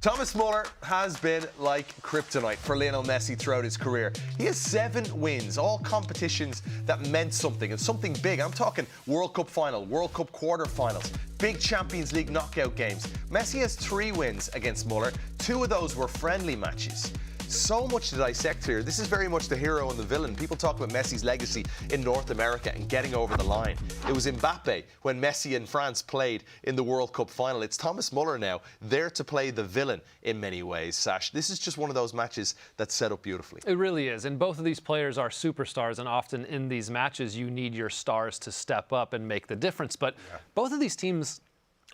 Thomas Müller has been like kryptonite for Lionel Messi throughout his career. He has 7 wins, all competitions that meant something, and something big. I'm talking World Cup final, World Cup quarterfinals, big Champions League knockout games. Messi has 3 wins against Müller. 2 of those were friendly matches. So much to dissect here. This is very much the hero and the villain. People talk about Messi's legacy in North America and getting over the line. It was Mbappe when Messi and France played in the World Cup final. It's Thomas Müller now, there to play the villain in many ways, Sash. This is just one of those matches that's set up beautifully. It really is. And both of these players are superstars, and often in these matches you need your stars to step up and make the difference. But both of these teams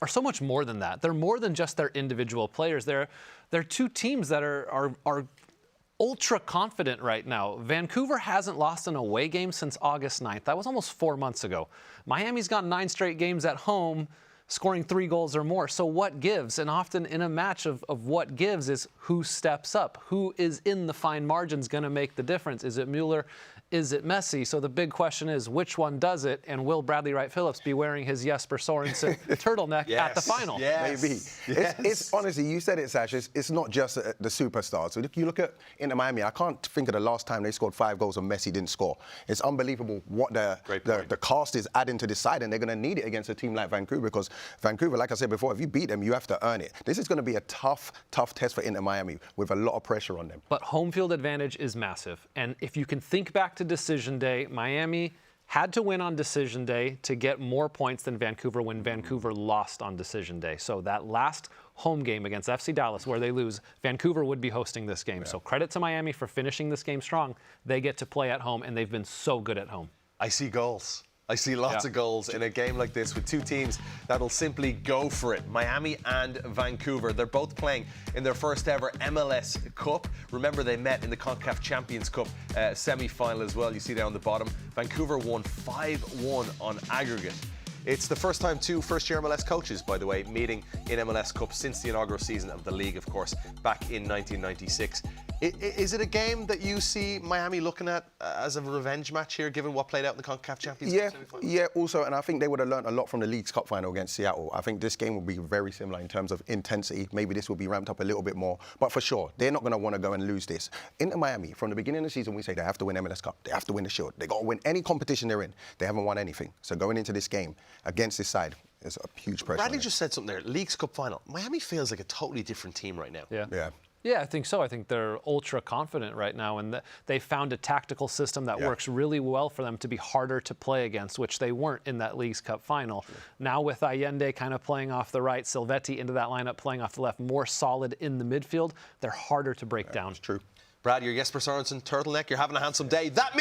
are so much more than that. They're more than just their individual players. They're 2 teams that are ultra confident right now. Vancouver hasn't lost an away game since August 9th. That was almost 4 months ago. Miami's got 9 straight games at home, scoring 3 goals or more. So what gives? And often in a match of what gives is who steps up, who is in the fine margins going to make the difference. Is it Müller? Is it Messi? So the big question is, which one does it? And will Bradley Wright Phillips be wearing his Jesper Sorensen turtleneck at the final? Yes. Maybe. Yes. It's honestly, you said it, Sash, it's not just the superstars. So you look at Inter Miami, I can't think of the last time they scored 5 goals and Messi didn't score. It's unbelievable what the cast is adding to this side, and they're going to need it against a team like Vancouver, because Vancouver, like I said before, if you beat them, you have to earn it. This is going to be a tough test for Inter Miami with a lot of pressure on them. But home field advantage is massive. And if you can think back to decision day, Miami had to win on decision day to get more points than Vancouver when Vancouver lost on decision day. So that last home game against FC Dallas where they lose, Vancouver would be hosting this game. So credit to Miami for finishing this game strong. They get to play at home, and they've been so good at home. I see goals. I see lots of goals in a game like this with 2 teams that'll simply go for it. Miami and Vancouver. They're both playing in their first ever MLS Cup. Remember, they met in the CONCACAF Champions Cup semi-final as well. You see down the bottom. Vancouver won 5-1 on aggregate. It's the first time 2 first-year MLS coaches, by the way, meeting in MLS Cup since the inaugural season of the league, of course, back in 1996. Is it a game that you see Miami looking at as a revenge match here, given what played out in the CONCACAF Champions League semi-final? Yeah, also, and I think they would have learned a lot from the League's Cup final against Seattle. I think this game will be very similar in terms of intensity. Maybe this will be ramped up a little bit more, but for sure, they're not going to want to go and lose this. Inter Miami, from the beginning of the season, we say they have to win MLS Cup, they have to win the Shield, they got to win any competition they're in. They haven't won anything. So going into this game against this side, there's a huge pressure. Bradley just said something there. League's Cup final. Miami feels like a totally different team right now. Yeah, I think so. I think they're ultra confident right now, and they found a tactical system that works really well for them to be harder to play against, which they weren't in that League's Cup final. Now with Allende kind of playing off the right, Silvetti into that lineup playing off the left, more solid in the midfield, they're harder to break down. It's true. Brad, your Jesper Sorensen turtleneck, you're having a handsome day. That